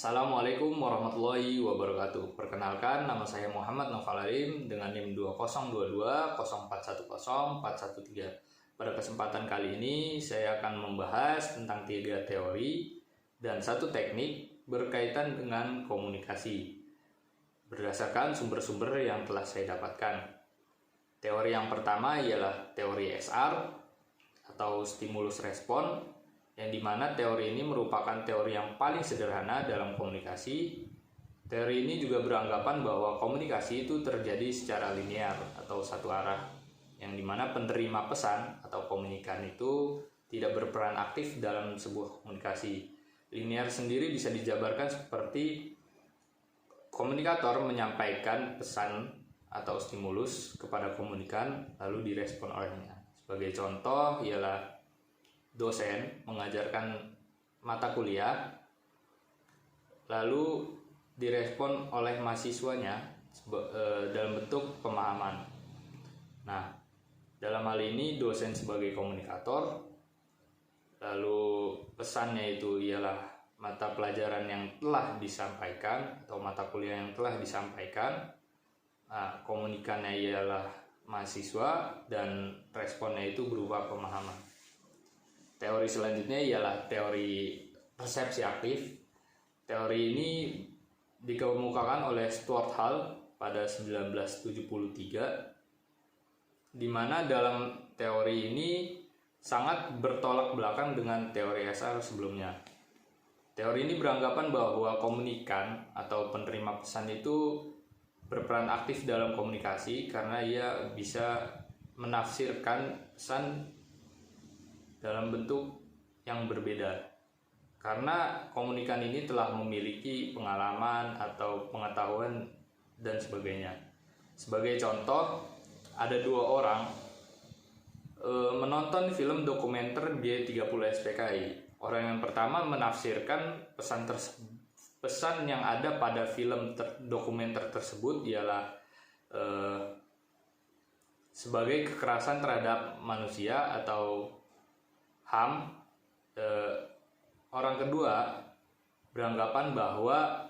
Assalamualaikum warahmatullahi wabarakatuh. Perkenalkan, nama saya Muhammad Novalarim dengan NIM 20220410413. Pada kesempatan kali ini saya akan membahas tentang 3 teori dan 1 teknik berkaitan dengan komunikasi berdasarkan sumber-sumber yang telah saya dapatkan. Teori yang pertama ialah teori SR atau stimulus respon, yang dimana teori ini merupakan teori yang paling sederhana dalam komunikasi. Teori ini juga beranggapan bahwa komunikasi itu terjadi secara linear atau satu arah, yang dimana penerima pesan atau komunikan itu tidak berperan aktif dalam sebuah komunikasi. Linear sendiri bisa dijabarkan seperti komunikator menyampaikan pesan atau stimulus kepada komunikan lalu direspon olehnya. Sebagai contoh ialah dosen mengajarkan mata kuliah lalu direspon oleh mahasiswanya dalam bentuk pemahaman. Nah, dalam hal ini dosen sebagai komunikator, lalu pesannya itu ialah mata pelajaran yang telah disampaikan atau mata kuliah yang telah disampaikan. Nah, komunikannya ialah mahasiswa dan responnya itu berupa pemahaman. Teori selanjutnya ialah teori persepsi aktif. Teori ini dikemukakan oleh Stuart Hall pada 1973, di mana dalam teori ini sangat bertolak belakang dengan teori SR sebelumnya. Teori ini beranggapan bahwa komunikan atau penerima pesan itu berperan aktif dalam komunikasi karena ia bisa menafsirkan pesan dalam bentuk yang berbeda, karena komunikan ini telah memiliki pengalaman atau pengetahuan dan sebagainya. Sebagai contoh, ada 2 orang menonton film dokumenter G30 SPKI. Orang yang pertama menafsirkan pesan yang ada pada film dokumenter tersebut ialah sebagai kekerasan terhadap manusia atau HAM. Orang kedua beranggapan bahwa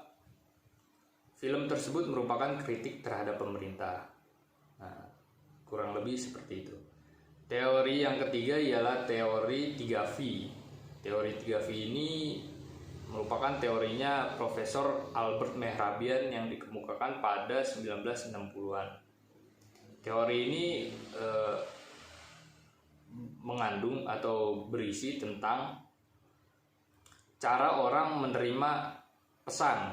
film tersebut merupakan kritik terhadap pemerintah. Nah, kurang lebih seperti itu. Teori yang ketiga ialah teori 3V. Teori 3V ini merupakan teorinya Profesor Albert Mehrabian yang dikemukakan pada 1960-an. Teori ini mengandung atau berisi tentang cara orang menerima pesan.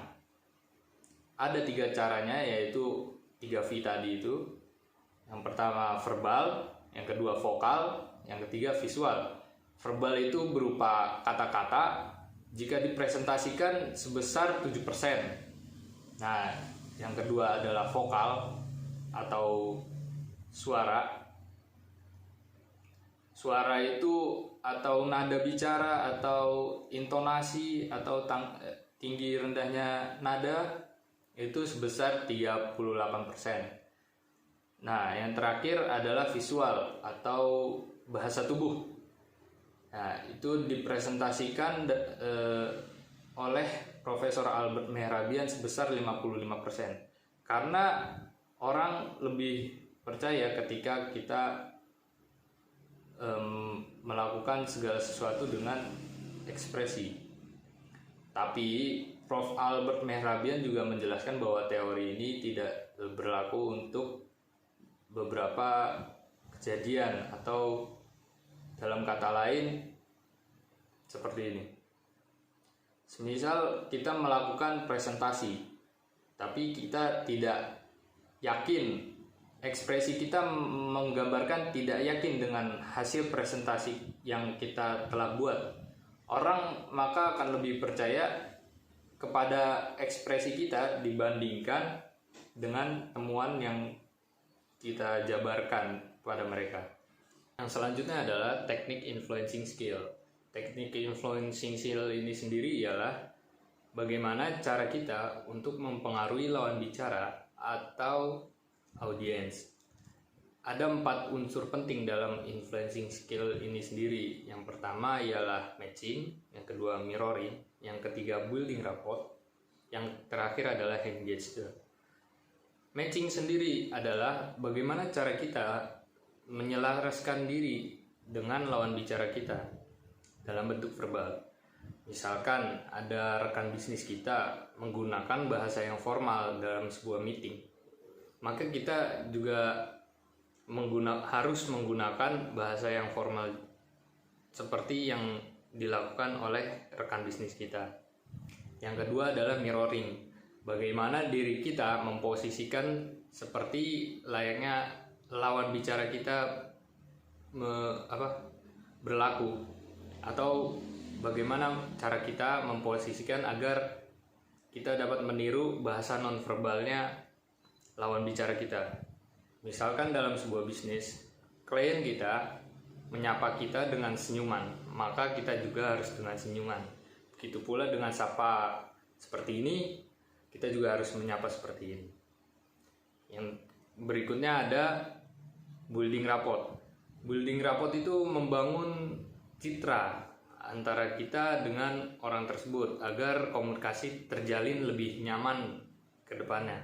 Ada 3 caranya, yaitu 3V tadi itu. Yang pertama verbal, yang kedua vokal, yang ketiga visual. Verbal itu berupa kata-kata jika dipresentasikan sebesar 7%. Nah, yang kedua adalah vokal atau suara. Suara itu atau nada bicara atau intonasi atau tinggi rendahnya nada itu sebesar 38%. Nah, yang terakhir adalah visual atau bahasa tubuh. Nah, itu dipresentasikan oleh Profesor Albert Mehrabian sebesar 55%. Karena orang lebih percaya ketika kita melakukan segala sesuatu dengan ekspresi. Tapi Prof. Albert Mehrabian juga menjelaskan bahwa teori ini tidak berlaku untuk beberapa kejadian, atau dalam kata lain seperti ini. Semisal kita melakukan presentasi tapi kita tidak yakin, ekspresi kita menggambarkan tidak yakin dengan hasil presentasi yang kita telah buat, orang maka akan lebih percaya kepada ekspresi kita dibandingkan dengan temuan yang kita jabarkan pada mereka. Yang selanjutnya adalah teknik influencing skill. Teknik influencing skill ini sendiri ialah bagaimana cara kita untuk mempengaruhi lawan bicara atau audiens. Ada 4 unsur penting dalam influencing skill ini sendiri. Yang pertama ialah matching, yang kedua mirroring, yang ketiga building rapport, Yang terakhir adalah hand gesture. Matching sendiri adalah bagaimana cara kita menyelaraskan diri dengan lawan bicara kita dalam bentuk verbal. Misalkan ada rekan bisnis kita menggunakan bahasa yang formal dalam sebuah meeting, maka kita juga harus menggunakan bahasa yang formal seperti yang dilakukan oleh rekan bisnis kita. Yang kedua adalah mirroring. Bagaimana diri kita memposisikan seperti layaknya lawan bicara kita berlaku, atau bagaimana cara kita memposisikan agar kita dapat meniru bahasa nonverbalnya lawan bicara kita. Misalkan dalam sebuah bisnis, klien kita menyapa kita dengan senyuman, maka kita juga harus dengan senyuman. Begitu pula dengan sapa seperti ini, kita juga harus menyapa seperti ini. Yang berikutnya ada building rapport. Building rapport itu membangun citra antara kita dengan orang tersebut agar komunikasi terjalin lebih nyaman ke depannya.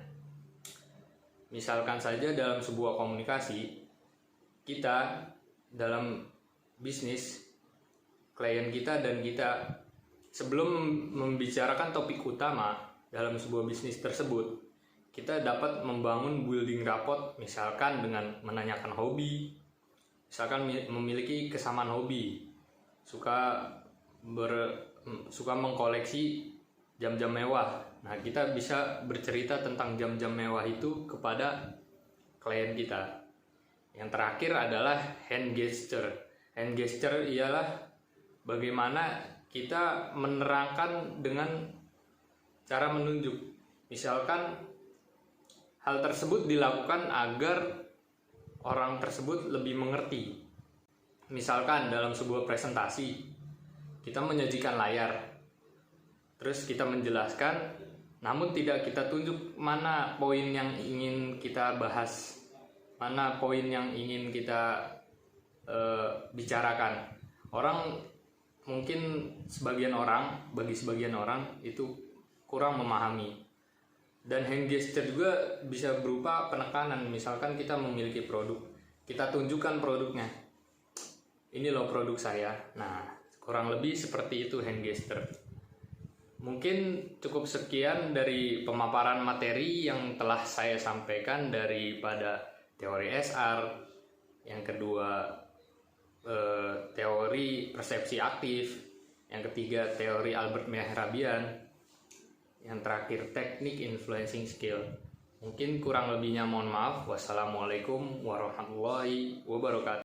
Misalkan saja dalam sebuah komunikasi, kita dalam bisnis, klien kita dan kita sebelum membicarakan topik utama dalam sebuah bisnis tersebut, kita dapat membangun building rapport, misalkan dengan menanyakan hobi, misalkan memiliki kesamaan hobi, suka mengkoleksi jam-jam mewah. Nah, kita bisa bercerita tentang jam-jam mewah itu kepada klien kita. Yang terakhir adalah hand gesture. Hand gesture ialah bagaimana kita menerangkan dengan cara menunjuk. Misalkan hal tersebut dilakukan agar orang tersebut lebih mengerti. Misalkan dalam sebuah presentasi, kita menyajikan layar, terus kita menjelaskan, namun tidak kita tunjuk mana poin yang ingin kita bahas, mana poin yang ingin kita bicarakan. Bagi sebagian orang itu kurang memahami. Dan hand gesture juga bisa berupa penekanan. Misalkan kita memiliki produk, kita tunjukkan produknya, ini loh produk saya. Nah, kurang lebih seperti itu hand gesture. Mungkin cukup sekian dari pemaparan materi yang telah saya sampaikan daripada teori SR, yang kedua teori persepsi aktif, yang ketiga teori Albert Mehrabian, yang terakhir teknik influencing skill. Mungkin kurang lebihnya mohon maaf. Wassalamualaikum warahmatullahi wabarakatuh.